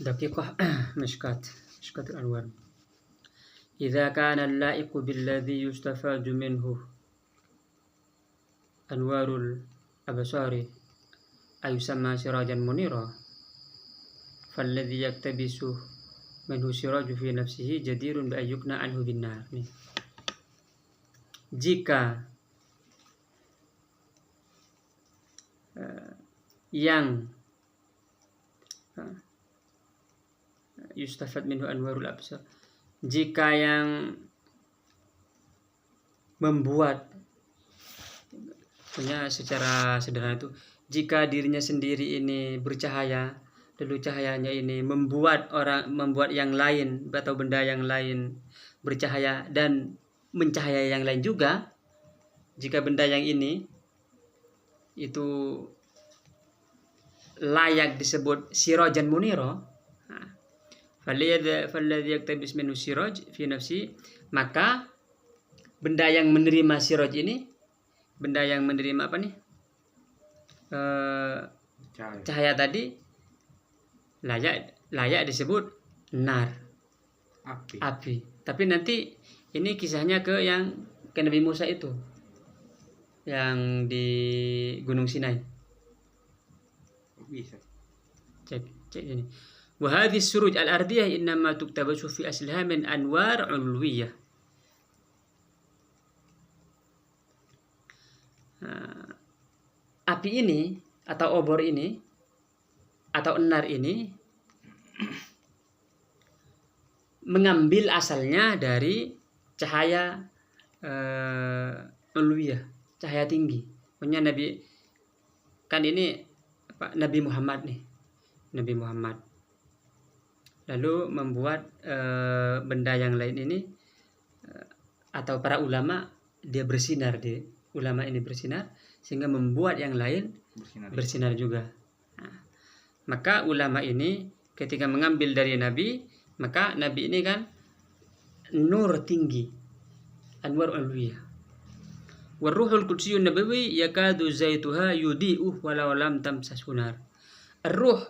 دقيقة مشكات الأنوار. إذا كان اللائق بالذي يستفاد منه أنوار الأبصار أيسمى سراجا منيرا فالذي يقتبس منه سراج في نفسه جدير بأن يقنى عنه بالنار. Jika yang yustafad minhu anwarul absar, jika yang membuat, punya secara sederhana itu, jika dirinya sendiri ini bercahaya, lalu cahayanya ini membuat yang lain atau benda yang lain bercahaya dan mencahayai yang lain juga, jika benda yang ini itu layak disebut sirajan munira, falladhi yaktabis minhu siraj fi nafsi, maka benda yang menerima siraj ini, benda yang menerima apa nih, cahaya tadi, layak disebut nar, api. Tapi nanti ini kisahnya ke Nabi Musa itu, yang di Gunung Sinai. Bisa. Cek ini. Wa hadhihi suruj al-ardiyah innama tuktabasu fi asliha min anwar ulwiyah. Api ini atau obor ini atau enar ini mengambil asalnya dari cahaya ulwiyah, cahaya tinggi. Punya Nabi, kan ini Nabi Muhammad nih, Nabi Muhammad lalu membuat benda yang lain ini, atau para ulama, dia bersinar, ulama ini bersinar sehingga membuat yang lain bersinar juga. Nah, maka ulama ini ketika mengambil dari Nabi, maka Nabi ini kan nur tinggi, anwar ulwiyah. Waruhul qudsiyun nabawi yakadu zaituha yudi'uh walau lam tamsas hunar. Ruh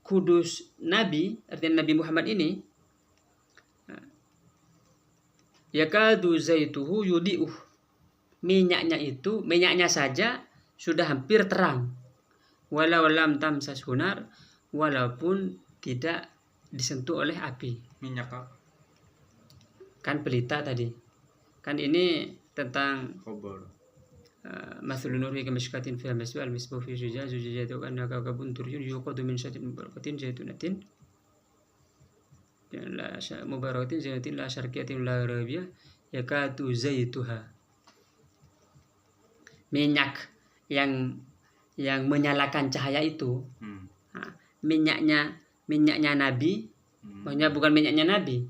kudus Nabi, artinya Nabi Muhammad ini, yakadu zaituhu yudi'uh, minyaknya saja sudah hampir terang, walau lam tamsas hunar, walaupun tidak disentuh oleh api. Minyak apa? Kan pelita tadi, kan ini tentang Obor. Mathlun nuri kamishkatin fiha misbah al-misbah fi zujajatu kana kawkabun durjun yuqadu min syatin mubarakatin zaitunatin la mubarakatin zaitunatin la syarqiyatin la gharabiyah yakatu zaituha. Minyak yang menyalakan cahaya itu, minyaknya Nabi, maksudnya bukan minyaknya Nabi,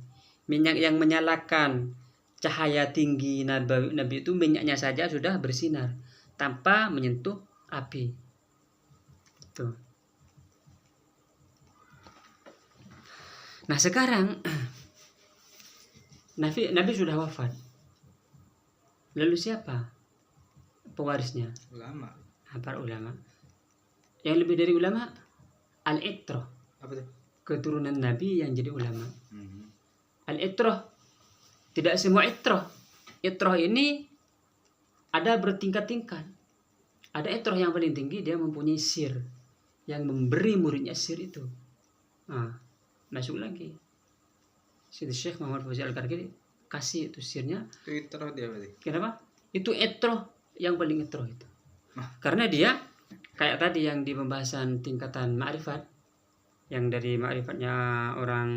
minyak yang menyalakan cahaya tinggi Nabi itu, minyaknya saja sudah bersinar tanpa menyentuh api. Tuh. Nah sekarang Nabi sudah wafat. Lalu siapa pewarisnya? Ulama. Para ulama. Yang lebih dari ulama, al-itrah. Apa itu? Keturunan Nabi yang jadi ulama. Al-itrah, tidak semua itrah. Itrah ini ada bertingkat-tingkat. Ada itrah yang paling tinggi, dia mempunyai sir, yang memberi muridnya sir itu. Masuk lagi. Sidi Syekh Muhammad Fauzi Al-Karkiri kasih itu sirnya. Itu itrah dia berarti. Kenapa? Itu itrah yang paling itrah itu. Karena dia kayak tadi yang di pembahasan tingkatan ma'rifat, yang dari ma'rifatnya orang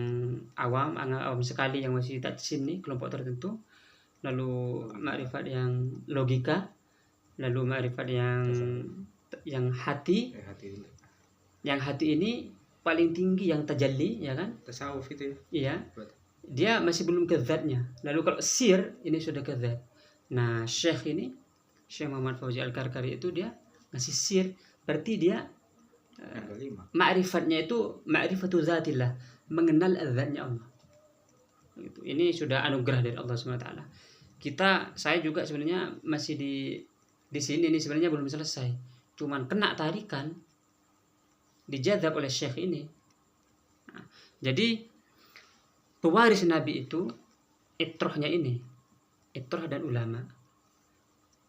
awam sekali yang masih tajsim nih, kelompok tertentu, lalu ma'rifat yang logika, lalu ma'rifat yang hati, yang hati ini paling tinggi, yang tajalli, ya kan? Tasawuf itu. Iya. Dia masih belum ke zatnya. Lalu kalau sir ini sudah ke zat. Nah, Syekh Muhammad Fauzi Al-Karkari itu dia ngasih sir, berarti dia ma'rifatnya itu ma'rifatu zatillah, mengenal zatnya Allah. Ini sudah anugerah dari Allah SWT. Saya juga sebenarnya masih di sini ini sebenarnya belum selesai. Cuman kena tarikan, dijadzab oleh Syekh ini. Jadi pewaris Nabi itu itrohnya ini, itroh dan ulama.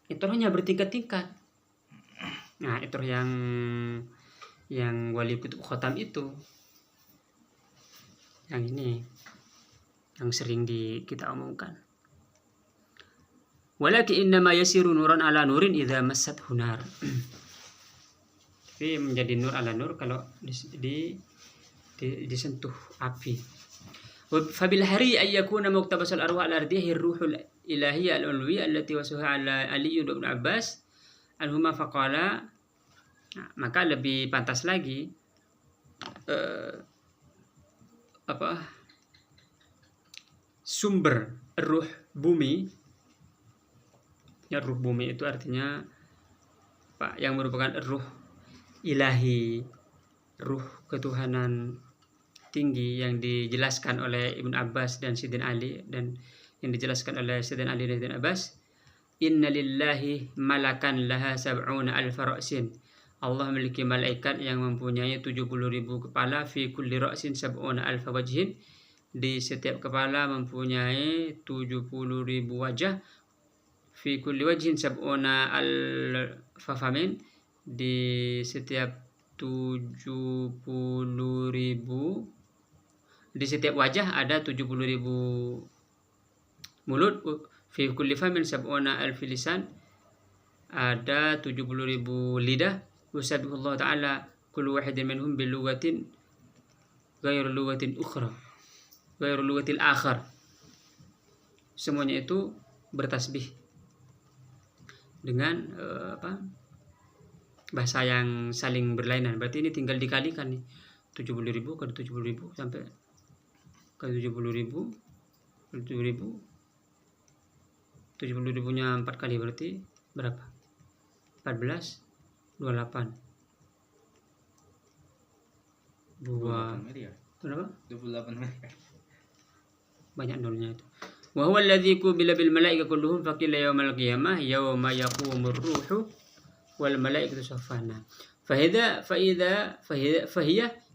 Itrohnya bertingkat-tingkat. Nah, itroh yang wali kutub khotam itu, yang ini, yang sering kita omongkan. Walakin innama yasiru nuran ala nurin idza massat hunar. Tapi menjadi nur ala nur kalau disentuh api. Fabil hari ay yakuna muktabasal arwah al ardiyah ruhul ilahiyah al ulwiyah allati wasuha ala Ali ibn Abbas anhuma faqala. Nah, maka lebih pantas lagi sumber ruh bumi. Ya, ruh bumi itu artinya yang merupakan ruh ilahi, ruh ketuhanan tinggi yang dijelaskan oleh Ibn Abbas dan Sayyidina Ali, dan yang dijelaskan oleh Sayyidina Ali dan Sayyidina Abbas. Inna lillahi malakan laha sab'una alfa ra'sin. Allah memiliki malaikat yang mempunyai 70.000 kepala, fi kulli ra'sin sab'una alfa wajhin. Di setiap kepala mempunyai 70.000 wajah. Fi kulli wajhin sab'una alfa famin. Di setiap 70.000, di setiap wajah ada 70.000 mulut. Fi kulli famin sab'una alfi lisan. Ada 70.000 lidah. Wasabiqullah ta'ala kullu wahidin minhum bilugatin ghairu lugatin ukhra, ghairu lugatil akhar. Semuanya itu bertasbih dengan bahasa yang saling berlainan. Berarti ini tinggal dikalikan nih, 70.000 ke 70.000 sampai ke 70.000, 70.000 nya 4 kali berarti berapa? 14, 28, 28 miliar. Berapa? 28 miliar. Banyak nolnya itu. Wa huwa alladzi qubila bil malaika kulluhum faqila yaumal qiyamah yauma yaqumur ruhu wal malaikatu saffana. Fahiya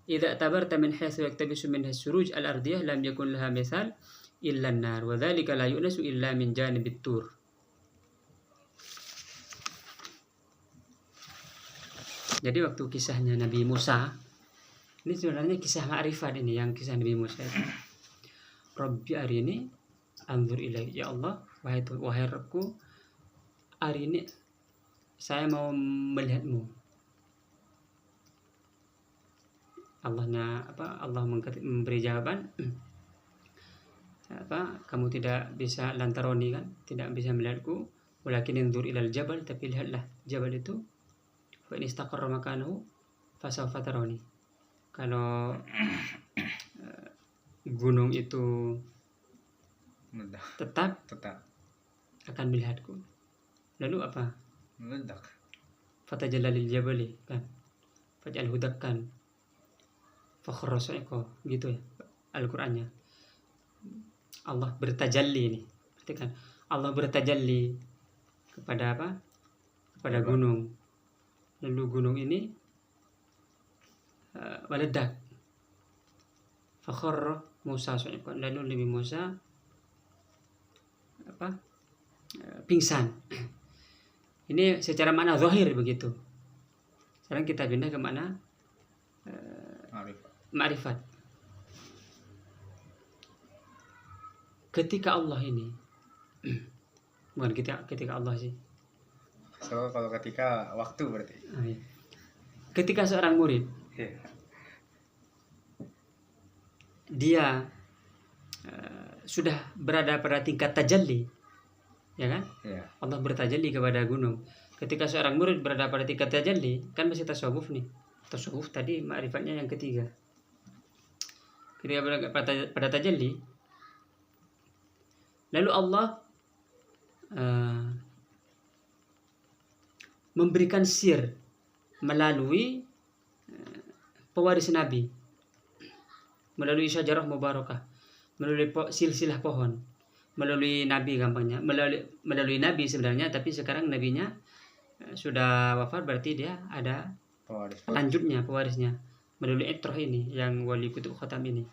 idza tabarta min haythu yaktabisu minha as-suruj al-ardiyah lam yakun laha mithal illa an-nar wa dzalika la yunasu illa min janibit tur. Jadi waktu kisahnya Nabi Musa, ini sebenarnya kisah ma'rifat ini, yang kisah Nabi Musa itu. Rabbi hari ini anzur ilaih, ya Allah, wahai Rabbku, hari ini saya mau melihatmu. Allah memberi jawaban, kamu tidak bisa lantaroni, kan, tidak bisa melihatku, walakin anzur ilal jabal, tapi lihatlah jabal itu. Fa in istaqarra makanahu fasawfa tarani. Kalau gunung itu tetap akan melihatku. Lalu apa? Meledak. Fatajalla lil jabali, kan, faj'al hudakkan fakharra sa'iqa, gitu ya Al-Qur'annya. Allah bertajalli ini. Berarti kan Allah bertajalli kepada apa? Kepada gunung. Lalu gunung ini meledak. Fakharra Musa sa'iqa. Lalu Nabi Musa pingsan. Ini secara makna zahir begitu. Sekarang kita pindah ke makna ma'rifat. Ketika Allah ini bukan ketika Allah sih. So kalau ketika waktu berarti. Iya. Ketika seorang murid, dia sudah berada pada tingkat tajalli, ya kan? Yeah. Allah bertajalli kepada gunung. Ketika seorang murid berada pada tingkat tajalli, kan masih tasawuf nih. Tasawuf tadi ma'rifatnya yang ketiga. Ketika berada pada tajalli, lalu Allah memberikan sir melalui pewaris Nabi, melalui syajarah mubarakah, melalui silsilah pohon, melalui Nabi, gampangnya melalui Nabi sebenarnya, tapi sekarang Nabinya sudah wafat, berarti dia ada lanjutnya, pewarisnya, melalui itroh ini yang wali kutub khotam ini.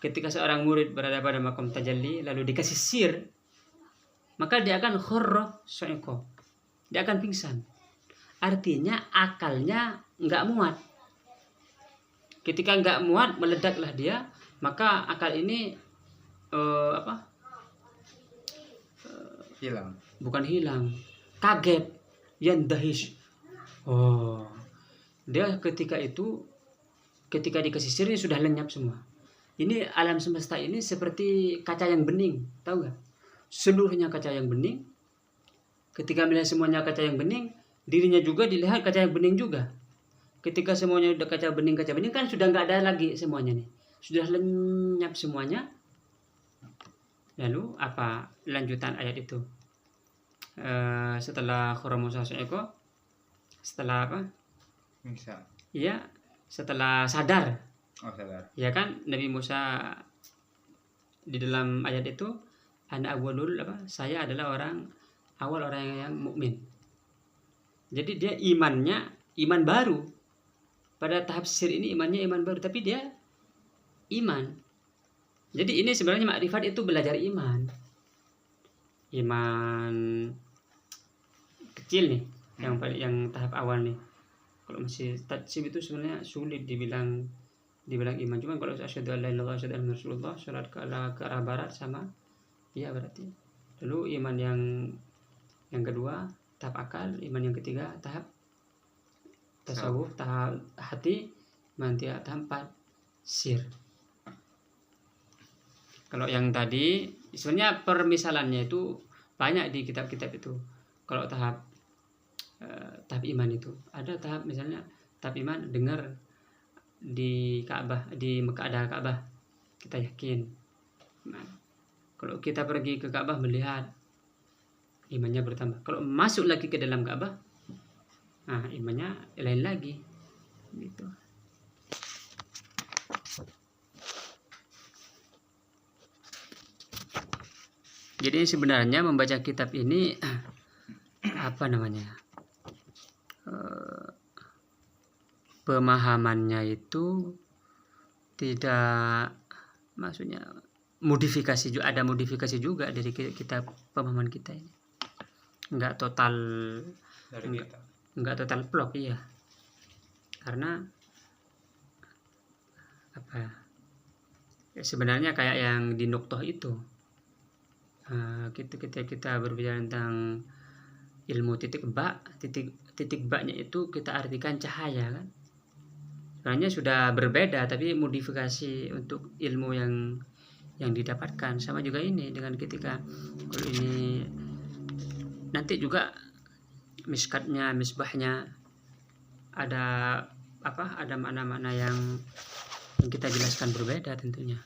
ketika seorang murid berada pada makom tajalli lalu dikasih sihir, maka dia akan khurra su'iqo, dia akan pingsan. Artinya akalnya nggak muat. Ketika nggak muat, meledaklah dia, maka akal ini Hilang. bukan hilang, kaget, yandahish. Oh, dia ketika dikasih sihir ini sudah lenyap semua. Ini alam semesta ini seperti kaca yang bening, tahu nggak? Seluruhnya kaca yang bening. Ketika melihat semuanya kaca yang bening, dirinya juga dilihat kaca yang bening juga. Ketika semuanya udah kaca bening kan sudah nggak ada lagi semuanya nih, sudah lenyap semuanya. Lalu apa lanjutan ayat itu? Setelah khurra Musa su'iqo, setelah apa? Bisa. Ya, setelah sadar. Oh, sadar. Ya kan, Nabi Musa di dalam ayat itu, ana awwalul saya adalah awal orang yang mukmin. Jadi dia iman baru. Pada tahap sihir ini imannya iman baru, tapi dia iman. Jadi ini sebenarnya makrifat itu belajar iman. Iman kecil nih, yang tahap awal nih. Kalau masih tajsim itu sebenarnya sulit dibilang iman. Cuma kalau asyhadu an la ilaha illallah asyhadu anna rasulullah, salat ke arah barat sama ya berarti. Lalu iman yang kedua tahap akal, iman yang ketiga tahap tasawuf, tahap hati, nanti tahap 4 sir. Kalau yang tadi sebenarnya permisalannya itu banyak di kitab-kitab itu. Kalau tahap iman itu ada tahap, misalnya tahap iman dengar di Ka'bah, di Mekah ada Ka'bah, kita yakin. Nah, kalau kita pergi ke Ka'bah melihat, imannya bertambah. Kalau masuk lagi ke dalam Ka'bah, nah imannya lain lagi gitu. Jadi sebenarnya membaca kitab ini apa namanya, pemahamannya itu tidak, maksudnya modifikasi juga, ada modifikasi juga dari kitab pemahaman kita ini. Enggak total Dari kita. Enggak total plok, iya. Karena apa ya, sebenarnya kayak yang di Nuqtah itu, ketika kita berbicara tentang ilmu titik baknya itu kita artikan cahaya kan. Sebenarnya sudah berbeda, tapi modifikasi untuk ilmu yang didapatkan. Sama juga ini dengan ketika kalau ini nanti juga miskatnya, misbahnya ada apa, ada makna-makna yang kita jelaskan berbeda tentunya.